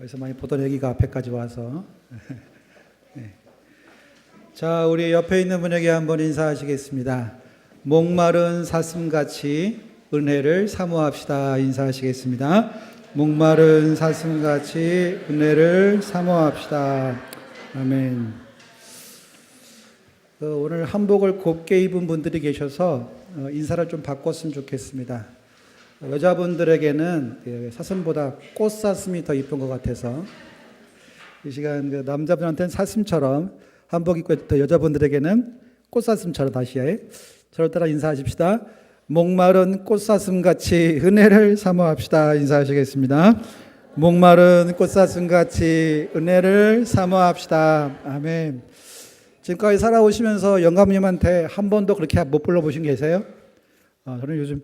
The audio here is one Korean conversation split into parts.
어디서 많이 보던 얘기가 앞에까지 와서. 네. 자, 우리 옆에 있는 분에게 한번 인사하시겠습니다. 목마른 사슴같이 은혜를 사모합시다. 인사하시겠습니다. 목마른 사슴같이 은혜를 사모합시다. 아멘. 오늘 한복을 곱게 입은 분들이 계셔서 인사를 좀 바꿨으면 좋겠습니다. 여자분들에게는 사슴보다 꽃사슴이 더 이쁜 것 같아서 이 시간 남자분한테는 사슴처럼 한복 입고 있던 여자분들에게는 꽃사슴처럼 다시 저를 따라 인사하십시다. 목마른 꽃사슴같이 은혜를 사모합시다. 인사하시겠습니다. 목마른 꽃사슴같이 은혜를 사모합시다. 아멘. 지금까지 살아오시면서 영감님한테 한 번도 그렇게 못 불러보신 게 계세요? 저는 요즘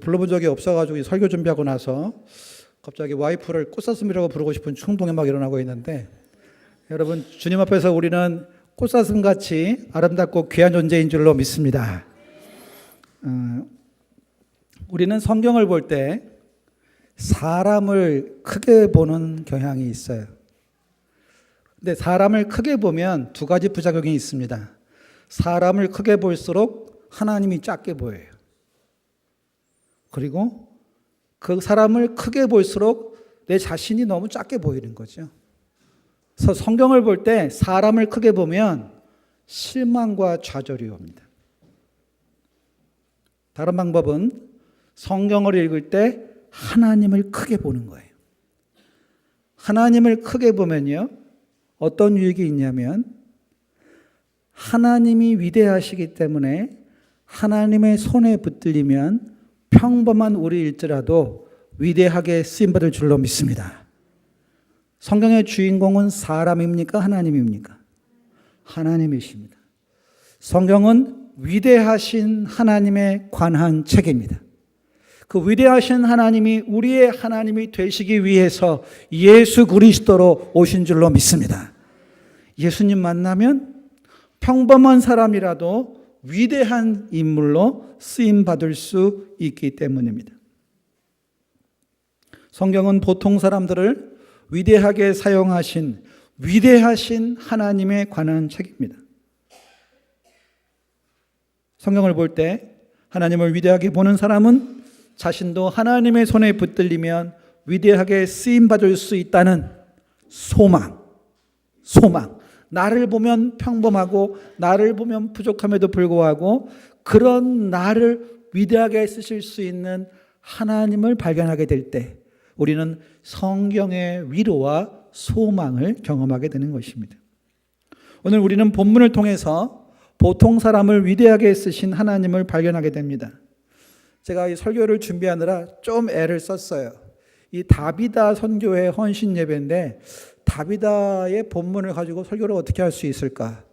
불러본 적이 없어가지고 설교 준비하고 나서 갑자기 와이프를 꽃사슴이라고 부르고 싶은 충동이 막 일어나고 있는데, 여러분, 주님 앞에서 우리는 꽃사슴같이 아름답고 귀한 존재인 줄로 믿습니다. 우리는 성경을 볼 때 사람을 크게 보는 경향이 있어요. 근데 사람을 크게 보면 두 가지 부작용이 있습니다. 사람을 크게 볼수록 하나님이 작게 보여요. 그리고 그 사람을 크게 볼수록 내 자신이 너무 작게 보이는 거죠. 그래서 성경을 볼 때 사람을 크게 보면 실망과 좌절이 옵니다. 다른 방법은 성경을 읽을 때 하나님을 크게 보는 거예요. 하나님을 크게 보면요, 어떤 유익이 있냐면 하나님이 위대하시기 때문에 하나님의 손에 붙들리면 평범한 우리일지라도 위대하게 쓰임받을 줄로 믿습니다. 성경의 주인공은 사람입니까? 하나님입니까? 하나님이십니다. 성경은 위대하신 하나님에 관한 책입니다. 그 위대하신 하나님이 우리의 하나님이 되시기 위해서 예수 그리스도로 오신 줄로 믿습니다. 예수님 만나면 평범한 사람이라도 위대한 인물로 쓰임받을 수 있기 때문입니다. 성경은 보통 사람들을 위대하게 사용하신 위대하신 하나님에 관한 책입니다. 성경을 볼 때 하나님을 위대하게 보는 사람은 자신도 하나님의 손에 붙들리면 위대하게 쓰임받을 수 있다는 소망. 나를 보면 평범하고 나를 보면 부족함에도 불구하고 그런 나를 위대하게 쓰실 수 있는 하나님을 발견하게 될 때 우리는 성경의 위로와 소망을 경험하게 되는 것입니다. 오늘 우리는 본문을 통해서 보통 사람을 위대하게 쓰신 하나님을 발견하게 됩니다. 제가 이 설교를 준비하느라 좀 애를 썼어요. 이 다비다 선교회 헌신 예배인데 다비다의 본문을 가지고 설교를 어떻게 할 수 있을까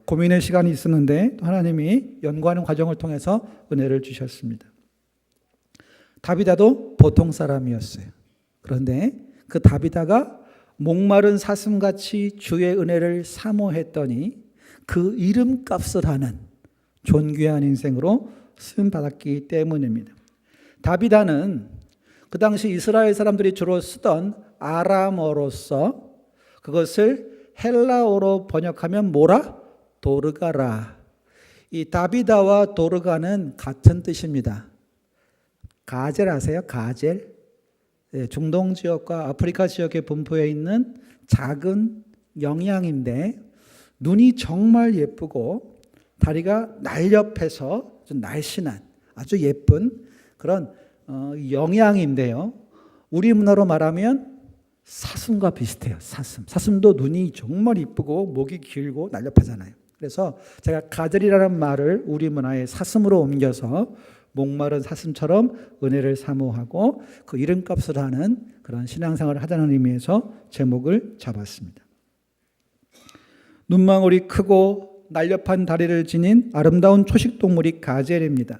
고민의 시간이 있었는데 하나님이 연구하는 과정을 통해서 은혜를 주셨습니다. 다비다도 보통 사람이었어요. 그런데 그 다비다가 목마른 사슴같이 주의 은혜를 사모했더니 그 이름값을 하는 존귀한 인생으로 쓰임받았기 때문입니다. 다비다는 그 당시 이스라엘 사람들이 주로 쓰던 아람어로서 그것을 헬라어로 번역하면 뭐라? 도르가라. 이 다비다와 도르가는 같은 뜻입니다. 가젤 아세요? 가젤? 중동 지역과 아프리카 지역에 분포해 있는 작은 영양인데 눈이 정말 예쁘고 다리가 날렵해서 좀 날씬한 아주 예쁜 그런 영양인데요. 우리 문화로 말하면 사슴과 비슷해요. 사슴도 눈이 정말 이쁘고 목이 길고 날렵하잖아요. 그래서 제가 가젤이라는 말을 우리 문화의 사슴으로 옮겨서 목마른 사슴처럼 은혜를 사모하고 그 이름값을 하는 그런 신앙생활을 하자는 의미에서 제목을 잡았습니다. 눈망울이 크고 날렵한 다리를 지닌 아름다운 초식동물이 가젤입니다.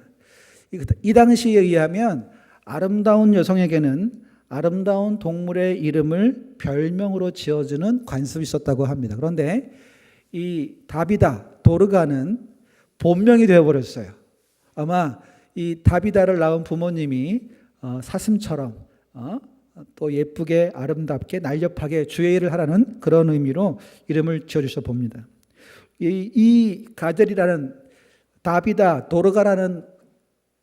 이 당시에 의하면 아름다운 여성에게는 아름다운 동물의 이름을 별명으로 지어주는 관습이 있었다고 합니다. 그런데 이 다비다, 도르가는 본명이 되어버렸어요. 아마 이 다비다를 낳은 부모님이 사슴처럼 또 예쁘게 아름답게 날렵하게 주의 일을 하라는 그런 의미로 이름을 지어주셔 봅니다. 이 가델이라는 다비다 도르가라는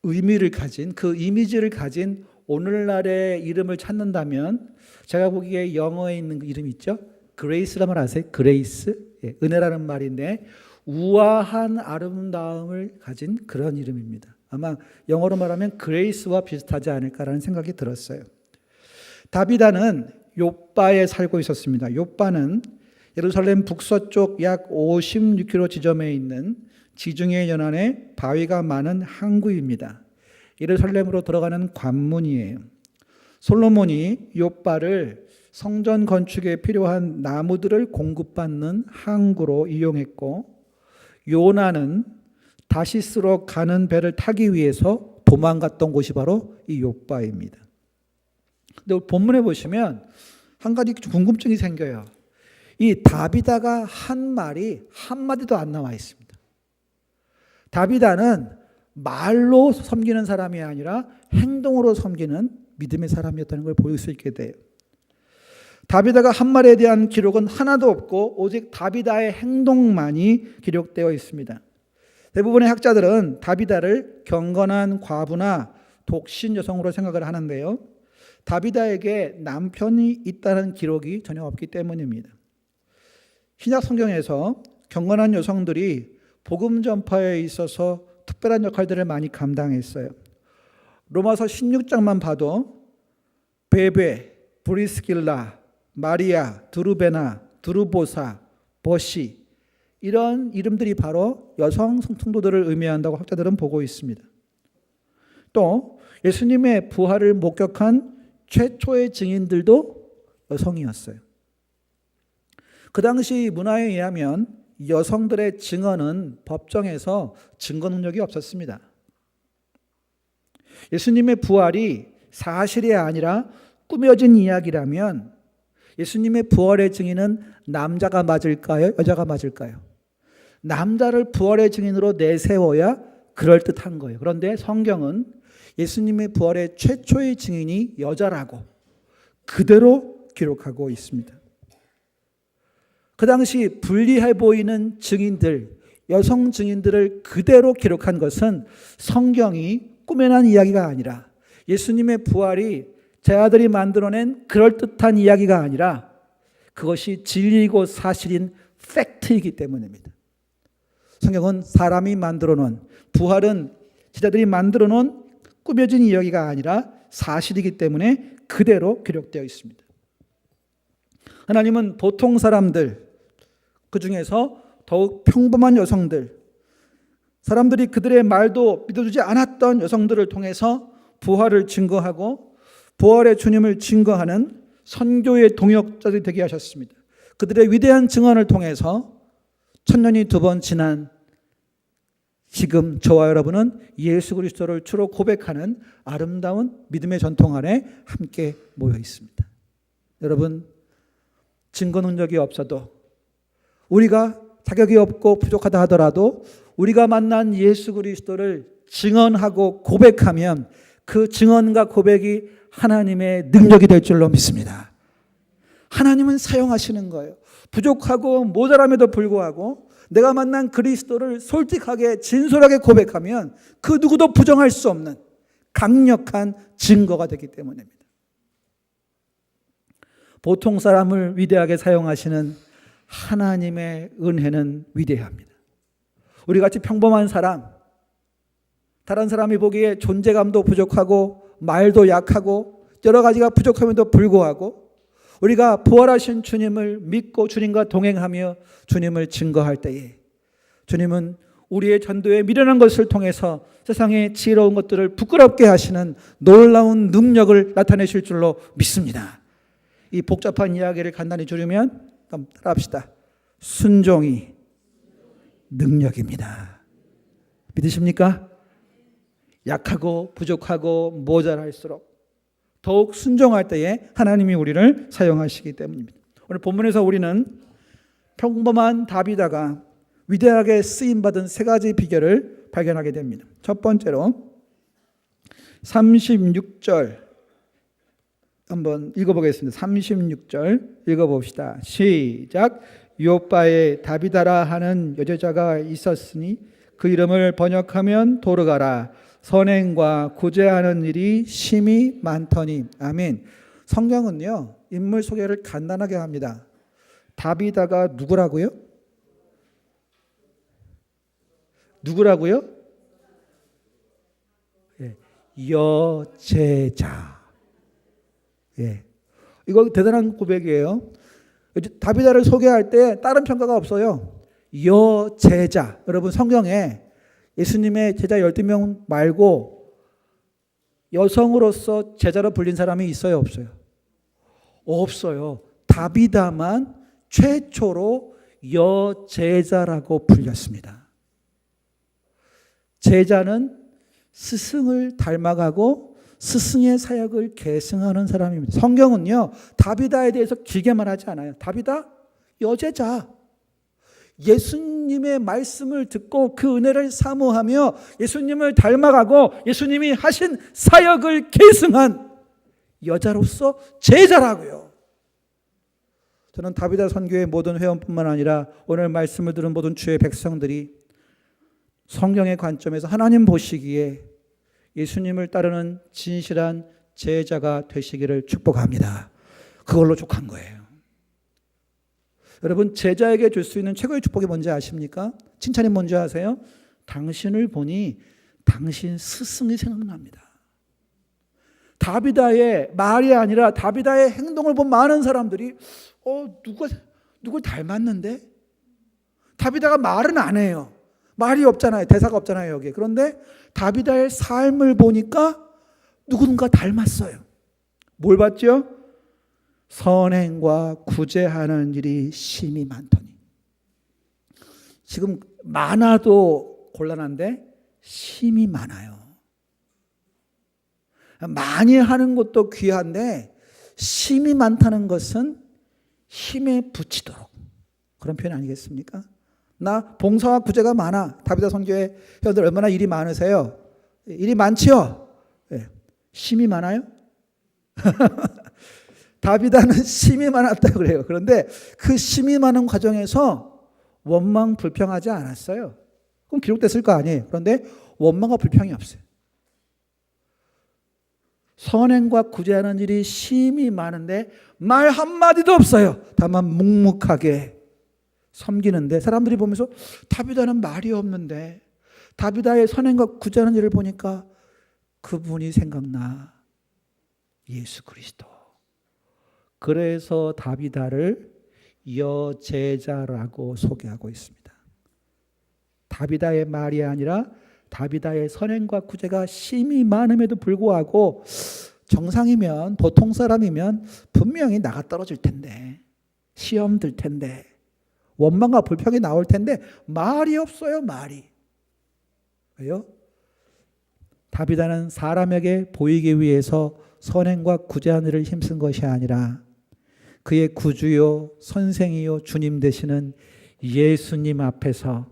의미를 가진 그 이미지를 가진 오늘날의 이름을 찾는다면 제가 보기에 영어에 있는 그 이름 있죠? 그레이스라는 말 아세요? 그레이스? 예, 은혜라는 말인데 우아한 아름다움을 가진 그런 이름입니다. 아마 영어로 말하면 그레이스와 비슷하지 않을까라는 생각이 들었어요. 다비다는 욥바에 살고 있었습니다. 욥바는 예루살렘 북서쪽 약 56km 지점에 있는 지중해 연안에 바위가 많은 항구입니다. 예루살렘으로 들어가는 관문이에요. 솔로몬이 욥바를 성전 건축에 필요한 나무들을 공급받는 항구로 이용했고, 요나는 다시스로 가는 배를 타기 위해서 도망갔던 곳이 바로 이 욥바입니다. 근데 본문에 보시면 한 가지 궁금증이 생겨요. 이 다비다가 한 말이 한마디도 안 나와 있습니다. 다비다는 말로 섬기는 사람이 아니라 행동으로 섬기는 믿음의 사람이었다는 걸 볼 수 있게 돼요. 다비다가 한 말에 대한 기록은 하나도 없고 오직 다비다의 행동만이 기록되어 있습니다. 대부분의 학자들은 다비다를 경건한 과부나 독신 여성으로 생각을 하는데요. 다비다에게 남편이 있다는 기록이 전혀 없기 때문입니다. 신약 성경에서 경건한 여성들이 복음 전파에 있어서 특별한 역할들을 많이 감당했어요. 로마서 16장만 봐도 베베, 브리스길라, 마리아, 드루베나, 드루보사, 버시 이런 이름들이 바로 여성 성도들을 의미한다고 학자들은 보고 있습니다. 또 예수님의 부활을 목격한 최초의 증인들도 여성이었어요. 그 당시 문화에 의하면 여성들의 증언은 법정에서 증거 능력이 없었습니다. 예수님의 부활이 사실이 아니라 꾸며진 이야기라면 예수님의 부활의 증인은 남자가 맞을까요? 여자가 맞을까요? 남자를 부활의 증인으로 내세워야 그럴듯한 거예요. 그런데 성경은 예수님의 부활의 최초의 증인이 여자라고 그대로 기록하고 있습니다. 그 당시 불리해 보이는 증인들, 여성 증인들을 그대로 기록한 것은 성경이 꾸며낸 이야기가 아니라 예수님의 부활이 제 아들이 만들어낸 그럴듯한 이야기가 아니라 그것이 진리이고 사실인 팩트이기 때문입니다. 성경은 사람이 만들어 놓은, 부활은 제자들이 만들어 놓은 꾸며진 이야기가 아니라 사실이기 때문에 그대로 기록되어 있습니다. 하나님은 보통 사람들, 그 중에서 더욱 평범한 여성들, 사람들이 그들의 말도 믿어주지 않았던 여성들을 통해서 부활을 증거하고 부활의 주님을 증거하는 선교의 동역자들이 되게 하셨습니다. 그들의 위대한 증언을 통해서 천년이 두 번 지난 지금 저와 여러분은 예수 그리스도를 주로 고백하는 아름다운 믿음의 전통 안에 함께 모여 있습니다. 여러분, 증거 능력이 없어도, 우리가 자격이 없고 부족하다 하더라도 우리가 만난 예수 그리스도를 증언하고 고백하면 그 증언과 고백이 하나님의 능력이 될 줄로 믿습니다. 하나님은 사용하시는 거예요. 부족하고 모자람에도 불구하고 내가 만난 그리스도를 솔직하게 진솔하게 고백하면 그 누구도 부정할 수 없는 강력한 증거가 되기 때문입니다. 보통 사람을 위대하게 사용하시는 하나님의 은혜는 위대합니다. 우리 같이 평범한 사람, 다른 사람이 보기에 존재감도 부족하고 말도 약하고 여러 가지가 부족함에도 불구하고 우리가 부활하신 주님을 믿고 주님과 동행하며 주님을 증거할 때에 주님은 우리의 전도에 미련한 것을 통해서 세상의 지혜로운 것들을 부끄럽게 하시는 놀라운 능력을 나타내실 줄로 믿습니다. 이 복잡한 이야기를 간단히 줄이면 그럼 따라합시다. 순종이 능력입니다. 믿으십니까? 약하고 부족하고 모자랄수록 더욱 순종할 때에 하나님이 우리를 사용하시기 때문입니다. 오늘 본문에서 우리는 평범한 다비다가 위대하게 쓰임받은 세 가지 비결을 발견하게 됩니다. 첫 번째로 한번 읽어보겠습니다. 36절 읽어봅시다. 시작. 요바에 다비다라 하는 여제자가 있었으니 그 이름을 번역하면 도르가라. 선행과 구제하는 일이 심히 많더니. 아멘. 성경은요, 인물 소개를 간단하게 합니다. 다비다가 누구라고요? 누구라고요? 예, 여제자. 예, 이거 대단한 고백이에요. 다비다를 소개할 때 다른 평가가 없어요. 여제자. 여러분, 성경에 예수님의 제자 12명 말고 여성으로서 제자로 불린 사람이 있어요, 없어요? 없어요. 다비다만 최초로 여제자라고 불렸습니다. 제자는 스승을 닮아가고 스승의 사역을 계승하는 사람입니다. 성경은요, 다비다에 대해서 길게 말하지 않아요. 다비다, 여제자. 예수님의 말씀을 듣고 그 은혜를 사모하며 예수님을 닮아가고 예수님이 하신 사역을 계승한 여자로서 제자라고요. 저는 다비다 선교의 모든 회원뿐만 아니라 오늘 말씀을 들은 모든 주의 백성들이 성경의 관점에서 하나님 보시기에 예수님을 따르는 진실한 제자가 되시기를 축복합니다. 그걸로 족한 거예요. 여러분, 제자에게 줄 수 있는 최고의 축복이 뭔지 아십니까? 칭찬이 뭔지 아세요? 당신을 보니 당신 스승이 생각납니다. 다비다의 말이 아니라 다비다의 행동을 본 많은 사람들이 누굴 닮았는데? 다비다가 말은 안 해요. 말이 없잖아요. 대사가 없잖아요, 여기. 그런데 다비다의 삶을 보니까 누군가 닮았어요. 뭘 봤죠? 선행과 구제하는 일이 심히 많더니. 지금 많아도 곤란한데 심히 많아요. 많이 하는 것도 귀한데 심히 많다는 것은 힘에 부치도록, 그런 표현 아니겠습니까? 나 봉사와 구제가 많아. 다비다 선교회 회원들 얼마나 일이 많으세요? 일이 많지요? 네. 심이 많아요? 다비다는 심이 많았다고 그래요. 그런데 그 심이 많은 과정에서 원망 불평하지 않았어요. 그럼 기록됐을 거 아니에요. 그런데 원망과 불평이 없어요. 선행과 구제하는 일이 심히 많은데 말 한마디도 없어요. 다만 묵묵하게 섬기는데 사람들이 보면서 다비다는 말이 없는데, 다비다의 선행과 구제하는 일을 보니까 그분이 생각나. 예수 그리스도. 그래서 다비다를 여제자라고 소개하고 있습니다. 다비다의 말이 아니라 다비다의 선행과 구제가 심히 많음에도 불구하고 정상이면, 보통 사람이면 분명히 나가 떨어질 텐데, 시험 들 텐데, 원망과 불평이 나올 텐데 말이 없어요. 말이. 왜요? 다비다는 사람에게 보이기 위해서 선행과 구제하는 일을 힘쓴 것이 아니라 그의 구주요 선생이요 주님 되시는 예수님 앞에서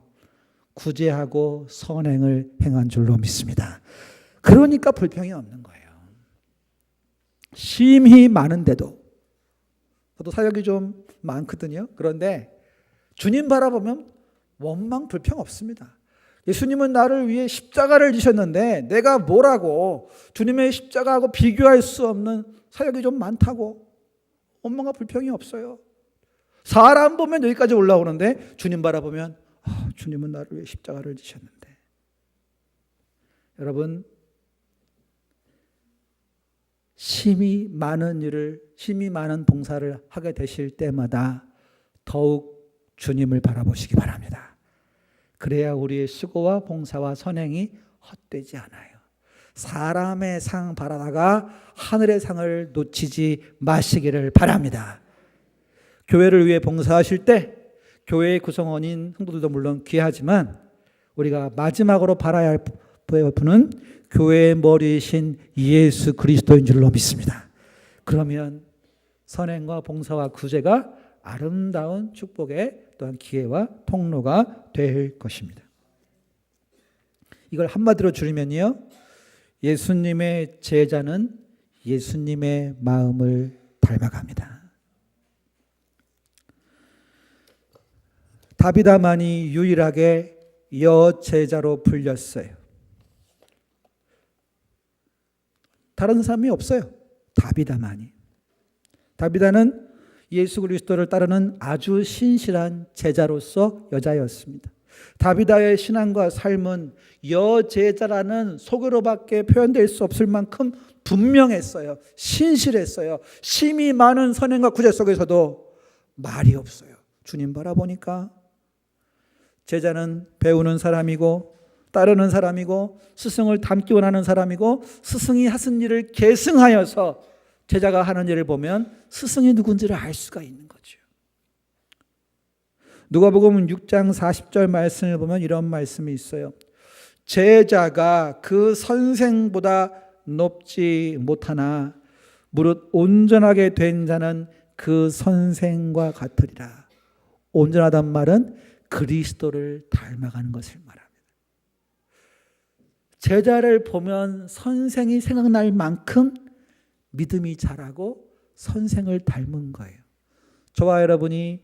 구제하고 선행을 행한 줄로 믿습니다. 그러니까 불평이 없는 거예요. 심히 많은데도. 저도 사역이 좀 많거든요. 그런데 주님 바라보면 원망 불평 없습니다. 예수님은 나를 위해 십자가를 지셨는데 내가 뭐라고 주님의 십자가하고 비교할 수 없는 사역이 좀 많다고 원망과 불평이 없어요. 사람 보면 여기까지 올라오는데 주님 바라보면 주님은 나를 위해 십자가를 지셨는데. 여러분, 심히 많은 일을, 심히 많은 봉사를 하게 되실 때마다 더욱 주님을 바라보시기 바랍니다. 그래야 우리의 수고와 봉사와 선행이 헛되지 않아요. 사람의 상 바라다가 하늘의 상을 놓치지 마시기를 바랍니다. 교회를 위해 봉사하실 때 교회의 구성원인 성도들도 물론 귀하지만 우리가 마지막으로 바라야 할 분은 교회의 머리이신 예수 그리스도인 줄로 믿습니다. 그러면 선행과 봉사와 구제가 아름다운 축복의 또한 기회와 통로가 될 것입니다. 이걸 한마디로 줄이면요, 예수님의 제자는 예수님의 마음을 닮아갑니다. 다비다만이 유일하게 여제자로 불렸어요. 다른 사람이 없어요. 다비다만이. 다비다는 예수 그리스도를 따르는 아주 신실한 제자로서 여자였습니다. 다비다의 신앙과 삶은 여제자라는 소개로밖에 표현될 수 없을 만큼 분명했어요. 신실했어요. 심히 많은 선행과 구제 속에서도 말이 없어요. 주님 바라보니까 제자는 배우는 사람이고 따르는 사람이고 스승을 닮기 원하는 사람이고 스승이 하신 일을 계승하여서 제자가 하는 일을 보면 스승이 누군지를 알 수가 있는 거죠. 누가복음 6장 40절 말씀을 보면 이런 말씀이 있어요. 제자가 그 선생보다 높지 못하나 무릇 온전하게 된 자는 그 선생과 같으리라. 온전하단 말은 그리스도를 닮아가는 것을 말합니다. 제자를 보면 선생이 생각날 만큼 믿음이 자라고 선생을 닮은 거예요. 저와 여러분이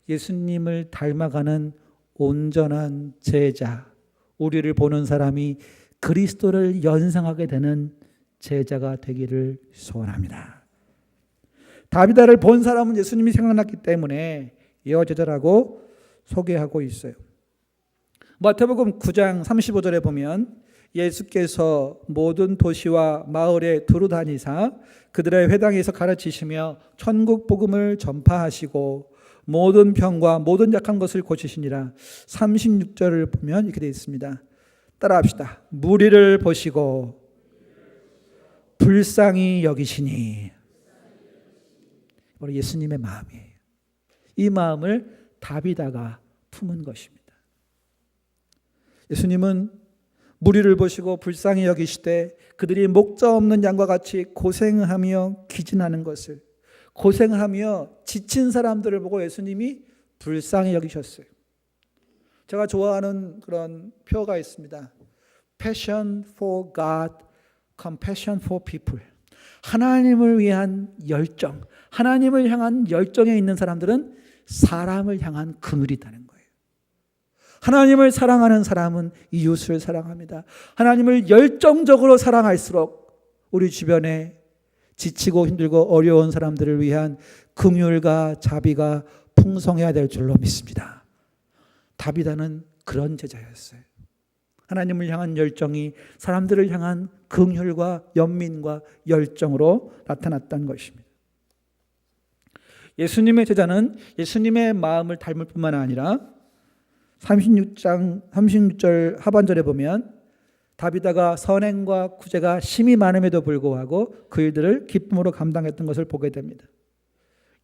예수님을 닮아가는 온전한 제자, 우리를 보는 사람이 그리스도를 연상하게 되는 제자가 되기를 소원합니다. 다비다를 본 사람은 예수님이 생각났기 때문에 여제자라고 소개하고 있어요. 마태복음 9장 35절에 보면 예수께서 모든 도시와 마을에 두루 다니사 그들의 회당에서 가르치시며 천국 복음을 전파하시고 모든 병과 모든 약한 것을 고치시니라. 36절을 보면 이렇게 되어 있습니다. 따라합시다. 무리를 보시고 불쌍히 여기시니. 바로 예수님의 마음이에요. 이 마음을 다비다가 품은 것입니다. 예수님은 무리를 보시고 불쌍히 여기시되 그들이 목자 없는 양과 같이 고생하며 기진하는 것을, 고생하며 지친 사람들을 보고 예수님이 불쌍히 여기셨어요. 제가 좋아하는 그런 표가 있습니다. Passion for God, compassion for people. 하나님을 위한 열정, 하나님을 향한 열정에 있는 사람들은 사람을 향한 긍휼이 있다는 거예요. 하나님을 사랑하는 사람은 이웃을 사랑합니다. 하나님을 열정적으로 사랑할수록 우리 주변에 지치고 힘들고 어려운 사람들을 위한 긍휼과 자비가 풍성해야 될 줄로 믿습니다. 다비다는 그런 제자였어요. 하나님을 향한 열정이 사람들을 향한 긍휼과 연민과 열정으로 나타났던 것입니다. 예수님의 제자는 예수님의 마음을 닮을 뿐만 아니라 36절 하반절에 보면 다비다가 선행과 구제가 심히 많음에도 불구하고 그 일들을 기쁨으로 감당했던 것을 보게 됩니다.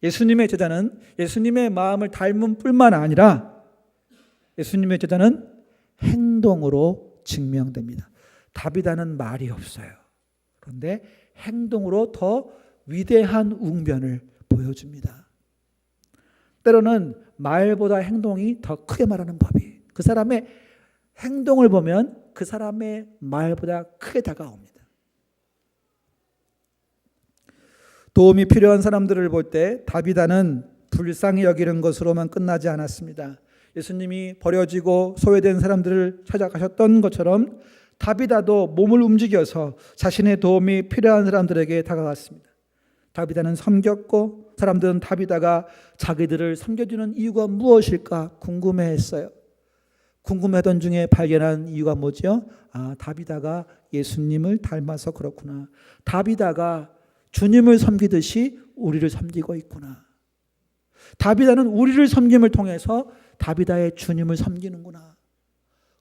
예수님의 제자는 예수님의 마음을 닮은 뿐만 아니라 예수님의 제자는 행동으로 증명됩니다. 다비다는 말이 없어요. 그런데 행동으로 더 위대한 웅변을 보여줍니다. 때로는 말보다 행동이 더 크게 말하는 법이에요. 그 사람의 행동을 보면 그 사람의 말보다 크게 다가옵니다. 도움이 필요한 사람들을 볼 때 다비다는 불쌍히 여기는 것으로만 끝나지 않았습니다. 예수님이 버려지고 소외된 사람들을 찾아가셨던 것처럼 다비다도 몸을 움직여서 자신의 도움이 필요한 사람들에게 다가갔습니다. 다비다는 섬겼고 사람들은 다비다가 자기들을 섬겨주는 이유가 무엇일까 궁금해했어요. 궁금해하던 중에 발견한 이유가 뭐죠? 다비다가 예수님을 닮아서 그렇구나. 다비다가 주님을 섬기듯이 우리를 섬기고 있구나. 다비다는 우리를 섬김을 통해서 다비다의 주님을 섬기는구나.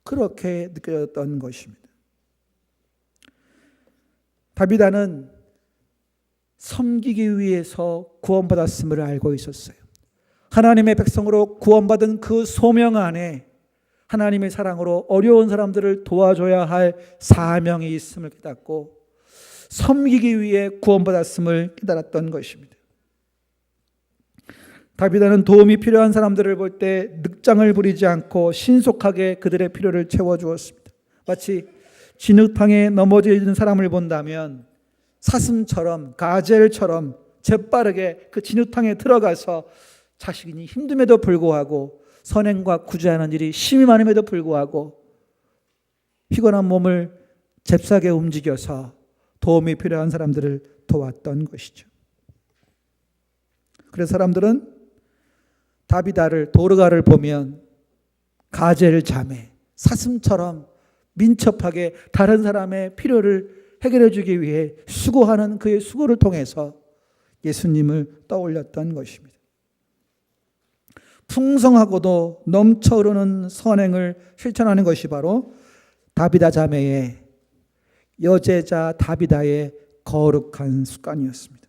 그렇게 느껴졌던 것입니다. 다비다는 섬기기 위해서 구원받았음을 알고 있었어요. 하나님의 백성으로 구원받은 그 소명 안에 하나님의 사랑으로 어려운 사람들을 도와줘야 할 사명이 있음을 깨닫고 섬기기 위해 구원받았음을 깨달았던 것입니다. 다비다는 도움이 필요한 사람들을 볼 때 늑장을 부리지 않고 신속하게 그들의 필요를 채워주었습니다. 마치 진흙탕에 넘어져 있는 사람을 본다면 사슴처럼 가젤처럼 재빠르게 그 진흙탕에 들어가서 자신이 힘듦에도 불구하고 선행과 구제하는 일이 심히 많음에도 불구하고 피곤한 몸을 잽싸게 움직여서 도움이 필요한 사람들을 도왔던 것이죠. 그래서 사람들은 다비다를 도르가를 보면 가젤 자매, 사슴처럼 민첩하게 다른 사람의 필요를 해결해 주기 위해 수고하는 그의 수고를 통해서 예수님을 떠올렸던 것입니다. 풍성하고도 넘쳐 흐르는 선행을 실천하는 것이 바로 다비다 자매의 여제자 다비다의 거룩한 습관이었습니다.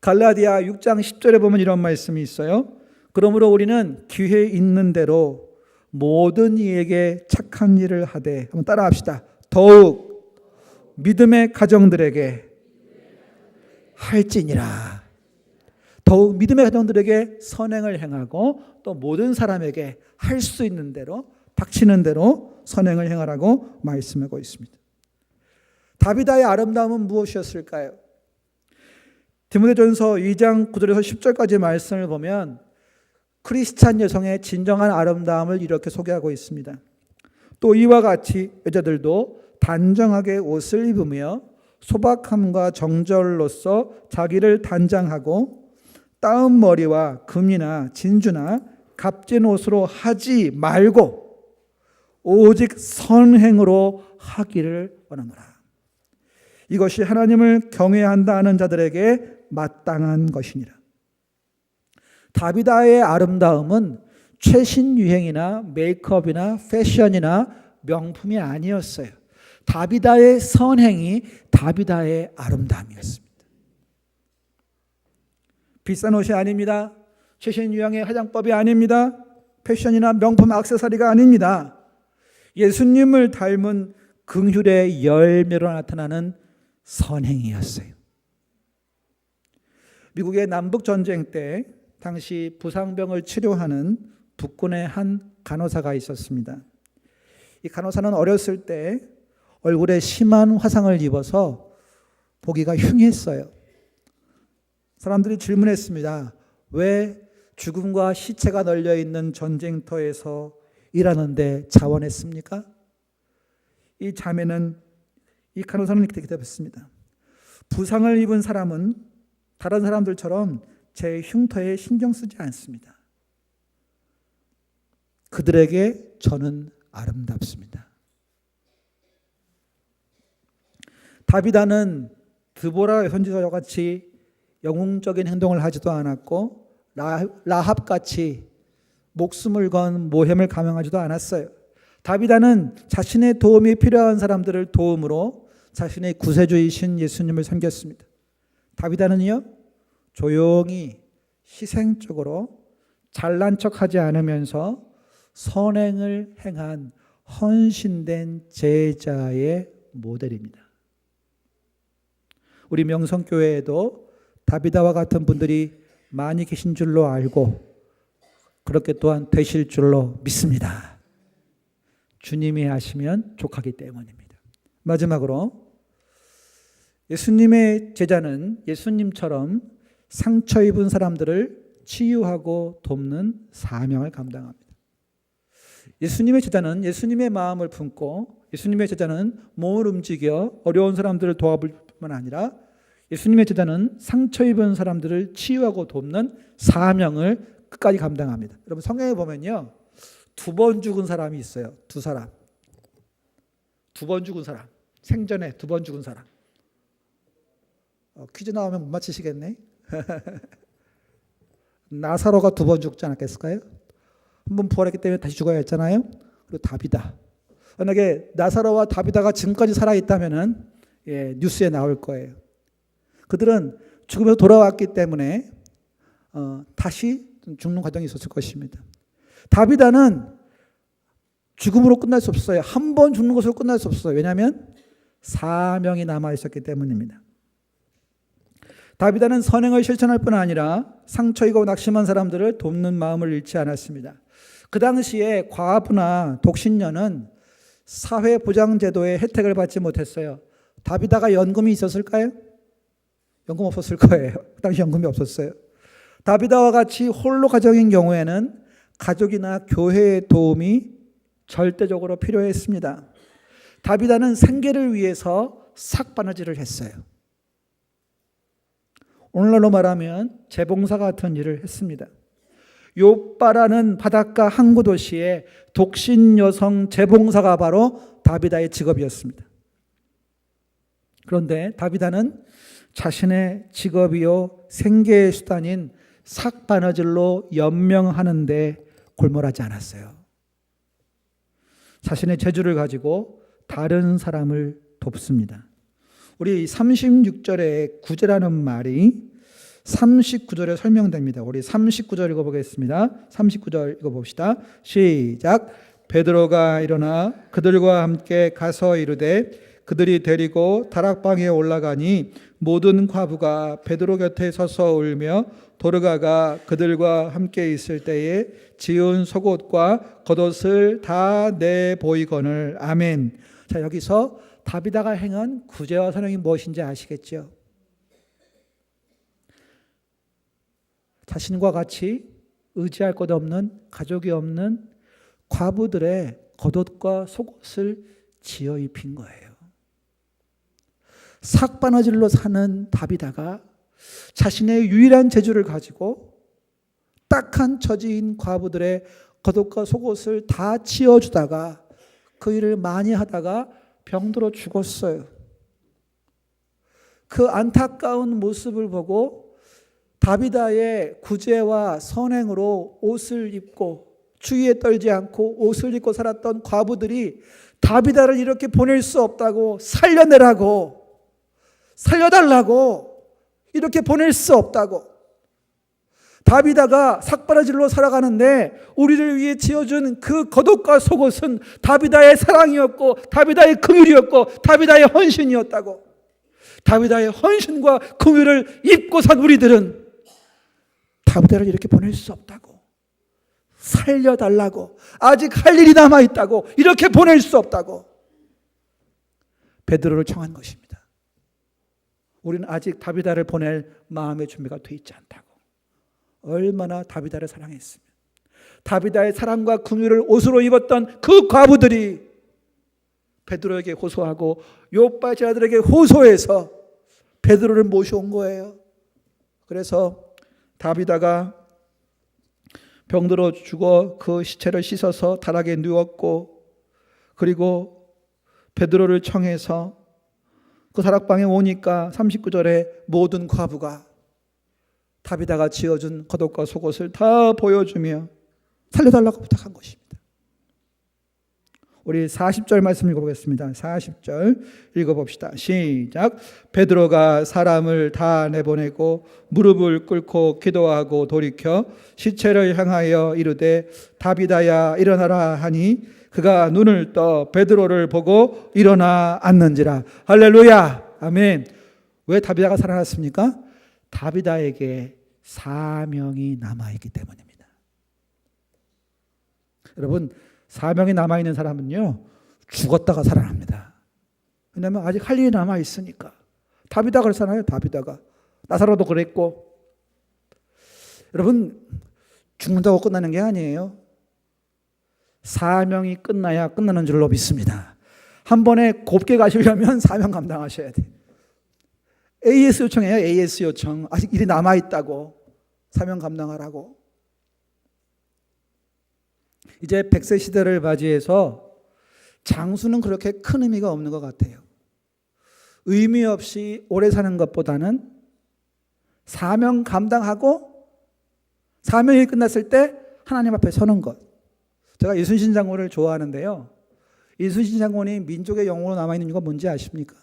갈라디아 6장 10절에 보면 이런 말씀이 있어요. 그러므로 우리는 기회 있는 대로 모든 이에게 착한 일을 하되, 한번 따라합시다. 더욱 믿음의 가정들에게 할지니라. 더욱 믿음의 가정들에게 선행을 행하고 또 모든 사람에게 할 수 있는 대로 닥치는 대로 선행을 행하라고 말씀하고 있습니다. 다비다의 아름다움은 무엇이었을까요? 디모데전서 2장 9절에서 10절까지 말씀을 보면 크리스찬 여성의 진정한 아름다움을 이렇게 소개하고 있습니다. 또 이와 같이 여자들도 단정하게 옷을 입으며 소박함과 정절로서 자기를 단장하고 따은 머리와 금이나 진주나 값진 옷으로 하지 말고 오직 선행으로 하기를 원하노라. 이것이 하나님을 경외한다 하는 자들에게 마땅한 것이니라. 다비다의 아름다움은 최신 유행이나 메이크업이나 패션이나 명품이 아니었어요. 다비다의 선행이 다비다의 아름다움이었습니다. 비싼 옷이 아닙니다. 최신 유행의 화장법이 아닙니다. 패션이나 명품 액세서리가 아닙니다. 예수님을 닮은 긍휼의 열매로 나타나는 선행이었어요. 미국의 남북전쟁 때 당시 부상병을 치료하는 북군의 한 간호사가 있었습니다. 이 간호사는 어렸을 때 얼굴에 심한 화상을 입어서 보기가 흉했어요. 사람들이 질문했습니다. 왜 죽음과 시체가 널려있는 전쟁터에서 일하는데 자원했습니까? 이 자매는, 이 간호사는 이렇게 대답했습니다. 부상을 입은 사람은 다른 사람들처럼 제 흉터에 신경 쓰지 않습니다. 그들에게 저는 아름답습니다. 다비다는 드보라 선지자와 같이 영웅적인 행동을 하지도 않았고 라합같이 목숨을 건 모험을 감행하지도 않았어요. 다비다는 자신의 도움이 필요한 사람들을 도움으로 자신의 구세주이신 예수님을 섬겼습니다. 다비다는요, 조용히 희생적으로 잘난 척하지 않으면서 선행을 행한 헌신된 제자의 모델입니다. 우리 명성교회에도 다비다와 같은 분들이 많이 계신 줄로 알고 그렇게 또한 되실 줄로 믿습니다. 주님이 하시면 족하기 때문입니다. 마지막으로 예수님의 제자는 예수님처럼 상처 입은 사람들을 치유하고 돕는 사명을 감당합니다. 예수님의 제자는 예수님의 마음을 품고, 예수님의 제자는 몸을 움직여 어려운 사람들을 도와줄 뿐만 아니라 예수님의 제자는 상처 입은 사람들을 치유하고 돕는 사명을 끝까지 감당합니다. 여러분 성경에 보면요, 2번 죽은 사람이 있어요. 2사람. 2번 죽은 사람. 생전에 2번 죽은 사람. 퀴즈 나오면 못 맞히시겠네. 나사로가 2번 죽지 않았겠을까요? 한 번 부활했기 때문에 다시 죽어야 했잖아요. 그리고 다비다. 만약에 나사로와 다비다가 지금까지 살아있다면 뉴스에 나올 거예요. 그들은 죽음에서 돌아왔기 때문에 다시 죽는 과정이 있었을 것입니다. 다비다는 죽음으로 끝날 수 없어요. 한 번 죽는 것으로 끝날 수 없어요. 왜냐하면 사명이 남아있었기 때문입니다. 다비다는 선행을 실천할 뿐 아니라 상처 입고 낙심한 사람들을 돕는 마음을 잃지 않았습니다. 그 당시에 과부나 독신녀는 사회보장제도의 혜택을 받지 못했어요. 다비다가 연금이 있었을까요? 연금 없었을 거예요. 그 당시 연금이 없었어요. 다비다와 같이 홀로 가정인 경우에는 가족이나 교회의 도움이 절대적으로 필요했습니다. 다비다는 생계를 위해서 삭바느질을 했어요. 오늘날로 말하면 재봉사 같은 일을 했습니다. 요빠라는 바닷가 항구 도시의 독신 여성 재봉사가 바로 다비다의 직업이었습니다. 그런데 다비다는 자신의 직업이요 생계의 수단인 삭바느질로 연명하는데 골몰하지 않았어요. 자신의 재주를 가지고 다른 사람을 돕습니다. 우리 36절에 구제라는 말이 39절에 설명됩니다. 우리 39절 읽어보겠습니다. 39절 읽어봅시다. 시작. 베드로가 일어나 그들과 함께 가서 이르되 그들이 데리고 다락방에 올라가니 모든 과부가 베드로 곁에 서서 울며 도르가가 그들과 함께 있을 때에 지은 속옷과 겉옷을 다 내보이거늘. 아멘. 자, 여기서 다비다가 행한 구제와 선행이 무엇인지 아시겠죠? 자신과 같이 의지할 것 없는, 가족이 없는 과부들의 겉옷과 속옷을 지어 입힌 거예요. 삭바느질로 사는 다비다가 자신의 유일한 재주를 가지고 딱한 처지인 과부들의 겉옷과 속옷을 다 지어주다가 그 일을 많이 하다가 병들어 죽었어요. 그 안타까운 모습을 보고 다비다의 구제와 선행으로 옷을 입고 추위에 떨지 않고 옷을 입고 살았던 과부들이 다비다를 이렇게 보낼 수 없다고, 살려내라고, 살려달라고, 이렇게 보낼 수 없다고. 다비다가 삭바느질로 살아가는데 우리를 위해 지어준 그 겉옷과 속옷은 다비다의 사랑이었고 다비다의 긍휼이었고 다비다의 헌신이었다고. 다비다의 헌신과 긍휼을 입고 산 우리들은 다비다를 이렇게 보낼 수 없다고, 살려달라고, 아직 할 일이 남아있다고, 이렇게 보낼 수 없다고 베드로를 청한 것입니다. 우리는 아직 다비다를 보낼 마음의 준비가 돼 있지 않다고. 얼마나 다비다를 사랑했으면, 다비다의 사랑과 긍휼을 옷으로 입었던 그 과부들이 베드로에게 호소하고 요빠 제자들에게 호소해서 베드로를 모셔온 거예요. 그래서 다비다가 병들어 죽어 그 시체를 씻어서 다락에 누웠고, 그리고 베드로를 청해서 그 다락방에 오니까 39절에 모든 과부가 다비다가 지어준 겉옷과 속옷을 다 보여주며 살려달라고 부탁한 것입니다. 우리 40절 말씀 읽어보겠습니다. 40절 읽어봅시다. 시작. 베드로가 사람을 다 내보내고 무릎을 꿇고 기도하고 돌이켜 시체를 향하여 이르되 다비다야 일어나라 하니 그가 눈을 떠 베드로를 보고 일어나 앉는지라. 할렐루야. 아멘. 왜 다비다가 살아났습니까? 다비다에게 사명이 남아있기 때문입니다. 여러분, 사명이 남아있는 사람은요 죽었다가 살아납니다. 왜냐하면 아직 할 일이 남아있으니까. 다비다가 그랬잖아요. 다비다가 나사로도 그랬고. 여러분, 죽는다고 끝나는 게 아니에요. 사명이 끝나야 끝나는 줄로 믿습니다. 한 번에 곱게 가시려면 사명 감당하셔야 돼요. AS 요청해요. AS 요청. 아직 일이 남아있다고. 사명 감당하라고. 이제 100세 시대를 맞이해서 장수는 그렇게 큰 의미가 없는 것 같아요. 의미 없이 오래 사는 것보다는 사명 감당하고 사명이 끝났을 때 하나님 앞에 서는 것. 제가 이순신 장군을 좋아하는데요. 이순신 장군이 민족의 영웅으로 남아있는 이유가 뭔지 아십니까?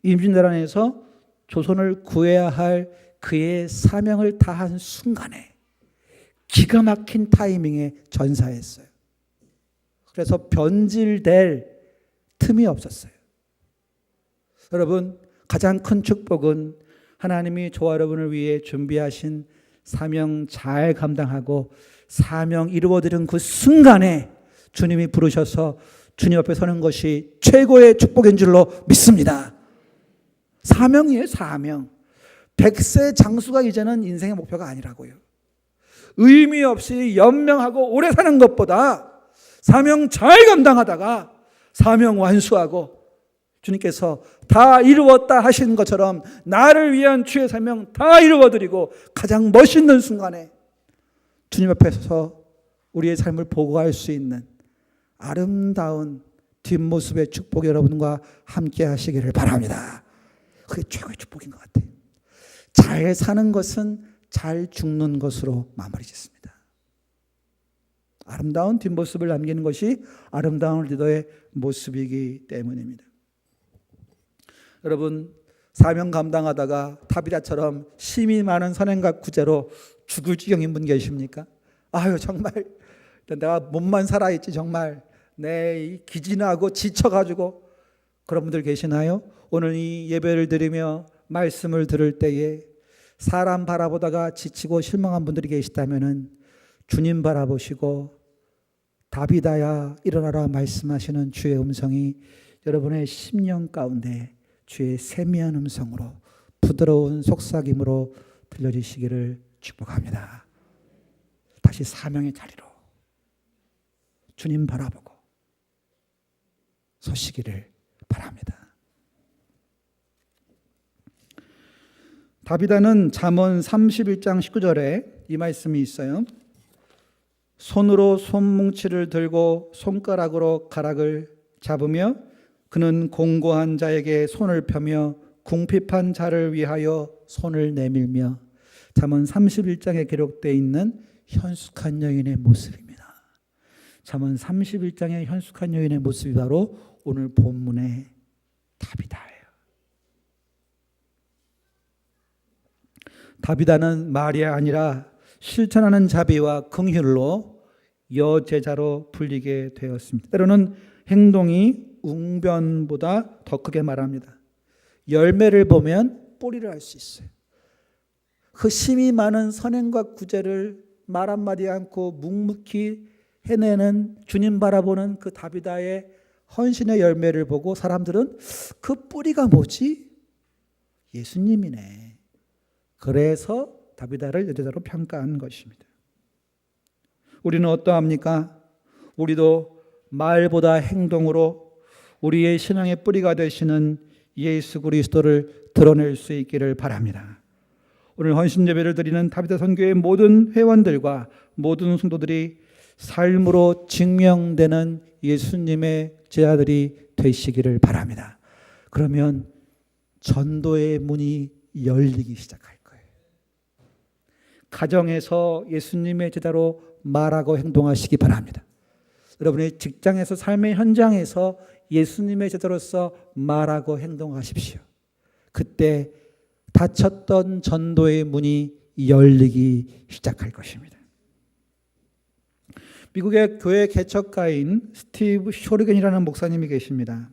임진왜란에서 조선을 구해야 할 그의 사명을 다한 순간에 기가 막힌 타이밍에 전사했어요. 그래서 변질될 틈이 없었어요. 여러분, 가장 큰 축복은 하나님이 저와 여러분을 위해 준비하신 사명 잘 감당하고 사명 이루어드린 그 순간에 주님이 부르셔서 주님 앞에 서는 것이 최고의 축복인 줄로 믿습니다. 사명이에요, 사명. 100세 장수가 이제는 인생의 목표가 아니라고요. 의미 없이 연명하고 오래 사는 것보다 사명 잘 감당하다가 사명 완수하고 주님께서 다 이루었다 하신 것처럼 나를 위한 주의 사명 다 이루어드리고 가장 멋있는 순간에 주님 앞에 서서 우리의 삶을 보고할 수 있는 아름다운 뒷모습의 축복 여러분과 함께 하시기를 바랍니다. 그게 최고의 축복인 것 같아요. 잘 사는 것은 잘 죽는 것으로 마무리 짓습니다. 아름다운 뒷모습을 남기는 것이 아름다운 리더의 모습이기 때문입니다. 여러분, 사명 감당하다가 타비다처럼 힘이 많은 선행과 구제로 죽을 지경인 분 계십니까? 아유, 정말 내가 몸만 살아있지 정말 내 기진하고 지쳐가지고 그런 분들 계시나요? 오늘 이 예배를 드리며 말씀을 들을 때에 사람 바라보다가 지치고 실망한 분들이 계시다면은 주님 바라보시고 다비다야 일어나라 말씀하시는 주의 음성이 여러분의 심령 가운데 주의 세미한 음성으로 부드러운 속삭임으로 들려주시기를 축복합니다. 다시 사명의 자리로 주님 바라보고 서시기를 바랍니다. 다비다는 잠언 31장 19절에 이 말씀이 있어요. 손으로 손뭉치를 들고 손가락으로 가락을 잡으며 그는 공고한 자에게 손을 펴며 궁핍한 자를 위하여 손을 내밀며. 잠언 31장에 기록되어 있는 현숙한 여인의 모습입니다. 잠언 31장의 현숙한 여인의 모습이 바로 오늘 본문의 다비다예요. 다비다는 말이 아니라 실천하는 자비와 긍휼로 여제자로 불리게 되었습니다. 때로는 행동이 웅변보다 더 크게 말합니다. 열매를 보면 뿌리를 알 수 있어요. 그 힘이 많은 선행과 구제를 말 한마디 않고 묵묵히 해내는 주님 바라보는 그 다비다의 헌신의 열매를 보고 사람들은 그 뿌리가 뭐지? 예수님이네. 그래서 다비다를 여제자로 평가한 것입니다. 우리는 어떠합니까? 우리도 말보다 행동으로 우리의 신앙의 뿌리가 되시는 예수 그리스도를 드러낼 수 있기를 바랍니다. 오늘 헌신 예배를 드리는 다비다 선교의 모든 회원들과 모든 성도들이 삶으로 증명되는 예수님의 제자들이 되시기를 바랍니다. 그러면 전도의 문이 열리기 시작할 거예요. 가정에서 예수님의 제자로 말하고 행동하시기 바랍니다. 여러분의 직장에서 삶의 현장에서 예수님의 제자로서 말하고 행동하십시오. 그때 닫혔던 전도의 문이 열리기 시작할 것입니다. 미국의 교회 개척가인 스티브 쇼르겐이라는 목사님이 계십니다.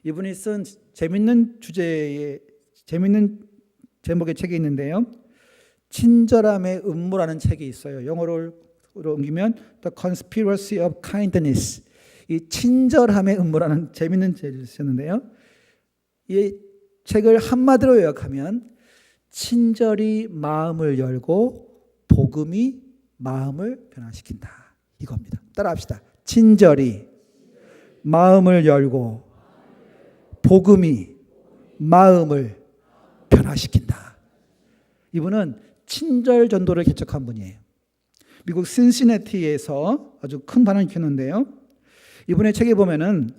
이분이 쓴 재밌는 제목의 책이 있는데요. 친절함의 음모라는 책이 있어요. 영어로 옮기면 The Conspiracy of Kindness. 이 친절함의 음모라는 재밌는 책을 쓰는데요. 이 책을 한마디로 요약하면 친절이 마음을 열고 복음이 마음을 변화시킨다. 이겁니다. 따라합시다. 친절이 마음을 열고 복음이 마음을 변화시킨다. 이분은 친절 전도를 개척한 분이에요. 미국 신시내티에서 아주 큰 반응을 일으켰는데요. 이분의 책에 보면은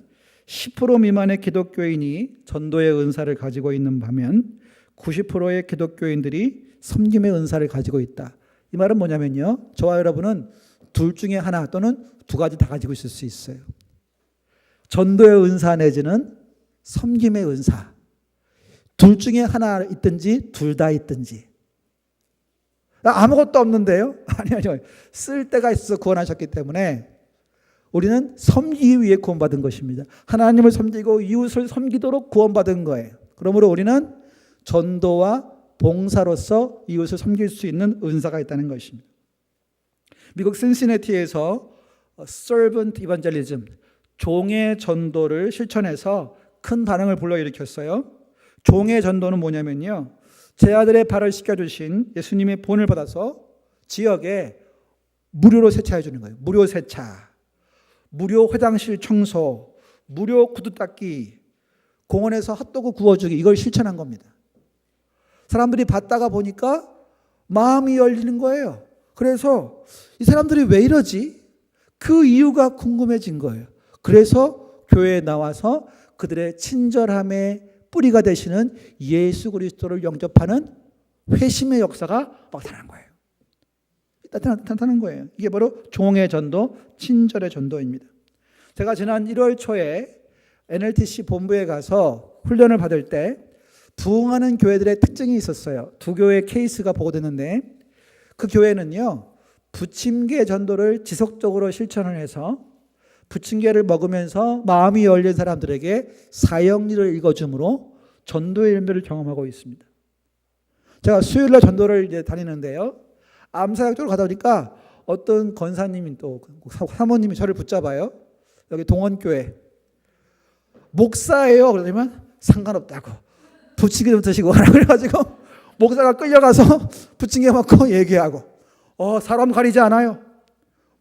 10% 미만의 기독교인이 전도의 은사를 가지고 있는 반면 90%의 기독교인들이 섬김의 은사를 가지고 있다. 이 말은 뭐냐면요. 저와 여러분은 둘 중에 하나 또는 두 가지 다 가지고 있을 수 있어요. 전도의 은사 내지는 섬김의 은사. 둘 중에 하나 있든지 둘 다 있든지. 아무것도 없는데요? 아니요. 쓸 데가 있어서 구원하셨기 때문에 우리는 섬기기 위해 구원받은 것입니다. 하나님을 섬기고 이웃을 섬기도록 구원받은 거예요. 그러므로 우리는 전도와 봉사로서 이웃을 섬길 수 있는 은사가 있다는 것입니다. 미국 신시내티에서 Servant Evangelism, 종의 전도를 실천해서 큰 반응을 불러일으켰어요. 종의 전도는 뭐냐면요, 제 아들의 발을 씻겨주신 예수님의 본을 받아서 지역에 무료로 세차해 주는 거예요. 무료 세차, 무료 화장실 청소, 무료 구두 닦기, 공원에서 핫도그 구워주기, 이걸 실천한 겁니다. 사람들이 받다가 보니까 마음이 열리는 거예요. 그래서 이 사람들이 왜 이러지? 그 이유가 궁금해진 거예요. 그래서 교회에 나와서 그들의 친절함의 뿌리가 되시는 예수 그리스도를 영접하는 회심의 역사가 나타난 거예요. 나타나는 거예요. 이게 바로 종의 전도, 친절의 전도입니다. 제가 지난 1월 초에 NLTC 본부에 가서 훈련을 받을 때 부흥하는 교회들의 특징이 있었어요. 두 교회 케이스가 보고됐는데, 그 교회는요, 부침개 전도를 지속적으로 실천을 해서 부침개를 먹으면서 마음이 열린 사람들에게 사형리를 읽어줌으로 전도의 열매를 경험하고 있습니다. 제가 수요일날 전도를 이제 다니는데요, 암사역 쪽으로 가다 보니까 어떤 권사님이, 또 사모님이 저를 붙잡아요. 여기 동원교회 목사예요. 그러면 상관없다고, 부침개 좀 드시고 하라 그래가지고 목사가 끌려가서 부침개 먹고 얘기하고, 사람 가리지 않아요.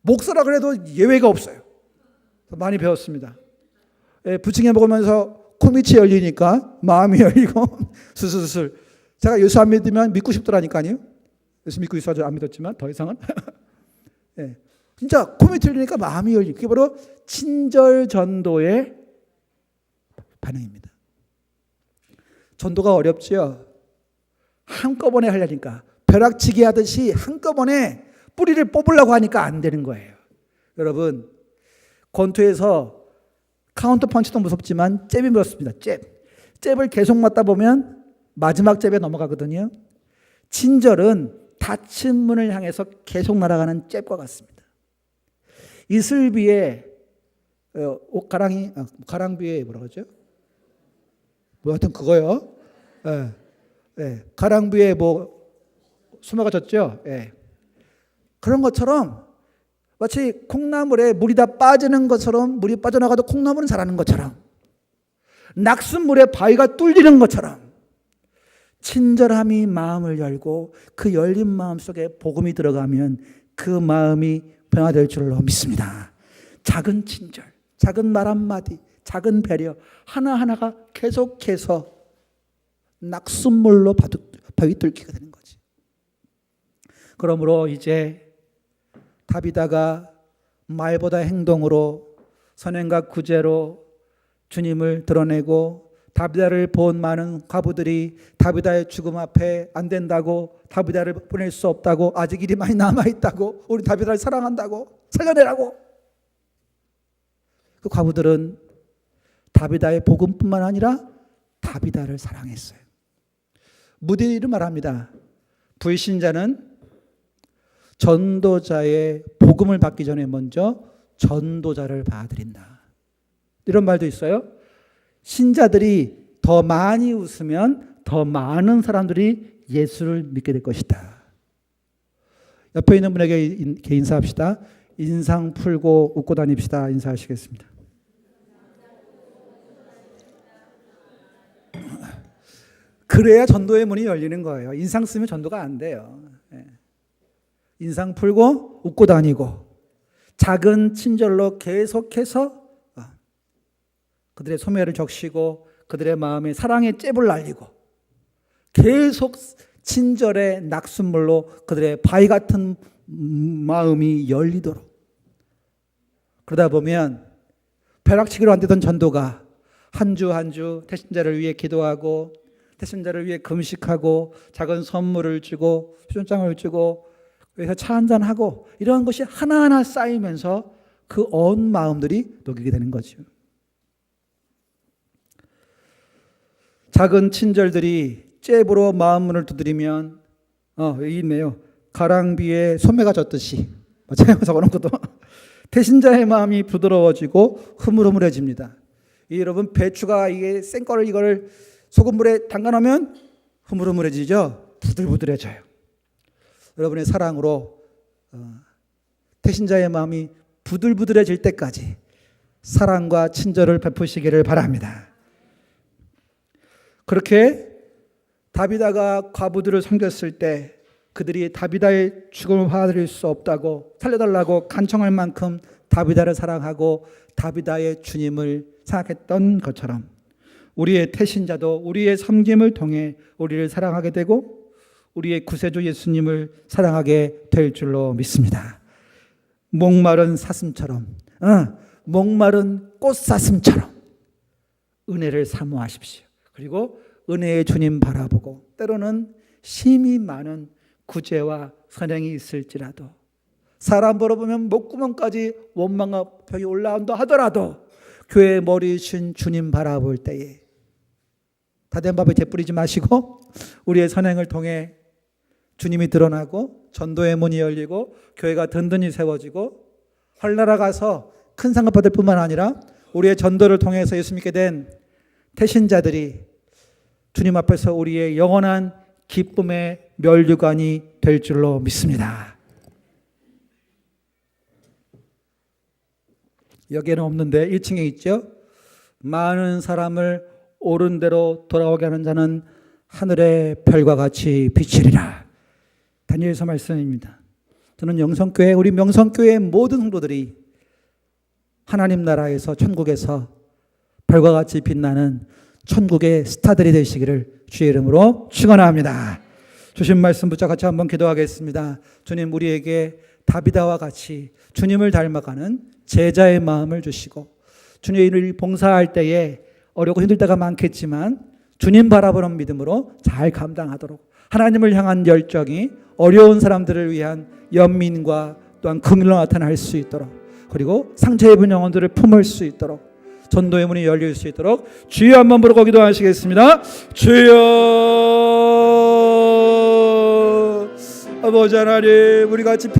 목사라 그래도 예외가 없어요. 많이 배웠습니다. 부침개 먹으면서 코밑이 열리니까 마음이 열리고 수술수술. 제가 예수 안 믿으면 믿고 싶더라니까요. 예수 믿고 있어서 안 믿었지만 더 이상은 네. 진짜 코밑이 열리니까 마음이 열리고, 그게 바로 친절 전도의 반응입니다. 전도가 어렵지요. 한꺼번에 하려니까, 벼락치기 하듯이 한꺼번에 뿌리를 뽑으려고 하니까 안 되는 거예요. 여러분, 권투에서 카운터 펀치도 무섭지만 잽이 무섭습니다. 잽을 계속 맞다 보면 마지막 잽에 넘어가거든요. 친절은 닫힌 문을 향해서 계속 날아가는 잽과 같습니다. 이슬비에 가랑비에 뭐라고 하죠? 뭐 하여튼 그거요. 가랑비에 뭐 소매가 졌죠. 그런 것처럼, 마치 콩나물에 물이 다 빠지는 것처럼, 물이 빠져나가도 콩나물은 자라는 것처럼, 낙순물에 바위가 뚫리는 것처럼, 친절함이 마음을 열고 그 열린 마음 속에 복음이 들어가면 그 마음이 변화될 줄로 믿습니다. 작은 친절, 작은 말 한마디, 작은 배려 하나하나가 계속해서 낙순물로 바위 뚫기가 되는 거지. 그러므로 이제 다비다가 말보다 행동으로, 선행과 구제로 주님을 드러내고, 다비다를 본 많은 과부들이 다비다의 죽음 앞에 안 된다고, 다비다를 보낼 수 없다고, 아직 일이 많이 남아있다고, 우리 다비다를 사랑한다고, 살려내라고, 그 과부들은 다비다의 복음뿐만 아니라 다비다를 사랑했어요. 무디는 말합니다. 불신자는 전도자의 복음을 받기 전에 먼저 전도자를 봐드린다. 이런 말도 있어요. 신자들이 더 많이 웃으면 더 많은 사람들이 예수를 믿게 될 것이다. 옆에 있는 분에게 인사합시다. 인상 풀고 웃고 다닙시다. 인사하시겠습니다. 그래야 전도의 문이 열리는 거예요. 인상 쓰면 전도가 안 돼요. 인상 풀고 웃고 다니고 작은 친절로 계속해서 그들의 소매를 적시고 그들의 마음에 사랑의 잽을 날리고 계속 친절의 낙순물로 그들의 바위 같은 마음이 열리도록, 그러다 보면 벼락치기로 안 되던 전도가 한 주 한 주 태신자를 위해 기도하고, 태신자를 위해 금식하고, 작은 선물을 주고, 표전장을 주고, 그래서 차 한잔하고, 이런 것이 하나하나 쌓이면서 그 언 마음들이 녹이게 되는 거죠. 작은 친절들이 잽으로 마음문을 두드리면 여기 있네요. 가랑비에 소매가 졌듯이, 제가 적어놓은 것도 태신자의 마음이 부드러워지고 흐물흐물해집니다. 여러분, 배추가 이게 생거를 이거를 소금물에 담가놓으면 흐물흐물해지죠. 부들부들해져요. 여러분의 사랑으로 태신자의 마음이 부들부들해질 때까지 사랑과 친절을 베푸시기를 바랍니다. 그렇게 다비다가 과부들을 섬겼을 때 그들이 다비다의 죽음을 받아들일 수 없다고 살려달라고 간청할 만큼 다비다를 사랑하고 다비다의 주님을 생각했던 것처럼 우리의 태신자도 우리의 섬김을 통해 우리를 사랑하게 되고 우리의 구세주 예수님을 사랑하게 될 줄로 믿습니다. 목마른 사슴처럼, 목마른 꽃사슴처럼 은혜를 사모하십시오. 그리고 은혜의 주님 바라보고 때로는 심히 많은 구제와 선행이 있을지라도 사람 보러보면 목구멍까지 원망과 벽이 올라온다 하더라도 교회의 머리이신 주님 바라볼 때에 다된 밥에 재뿌리지 마시고 우리의 선행을 통해 주님이 드러나고 전도의 문이 열리고 교회가 든든히 세워지고 헐나라 가서 큰 상급 받을 뿐만 아니라 우리의 전도를 통해서 예수 믿게 된 태신자들이 주님 앞에서 우리의 영원한 기쁨의 면류관이 될 줄로 믿습니다. 여기에는 없는데 1층에 있죠. 많은 사람을 옳은 대로 돌아오게 하는 자는 하늘의 별과 같이 비치리라. 다니엘서 말씀입니다. 저는 영성교회, 우리 명성교회의 모든 성도들이 하나님 나라에서 천국에서 별과 같이 빛나는 천국의 스타들이 되시기를 주의 이름으로 축원합니다. 주신 말씀 붙잡고 같이 한번 기도하겠습니다. 주님, 우리에게 다비다와 같이 주님을 닮아가는 제자의 마음을 주시고 주님의 일을 봉사할 때에 어렵고 힘들 때가 많겠지만 주님 바라보는 믿음으로 잘 감당하도록 하나님을 향한 열정이 어려운 사람들을 위한 연민과 또한 긍휼로 나타날 수 있도록 그리고 상처 입은 영혼들을 품을 수 있도록 전도의 문이 열릴 수 있도록 주여 한번 부르고 기도하시겠습니다. 주여 아버지 하나님, 우리 같이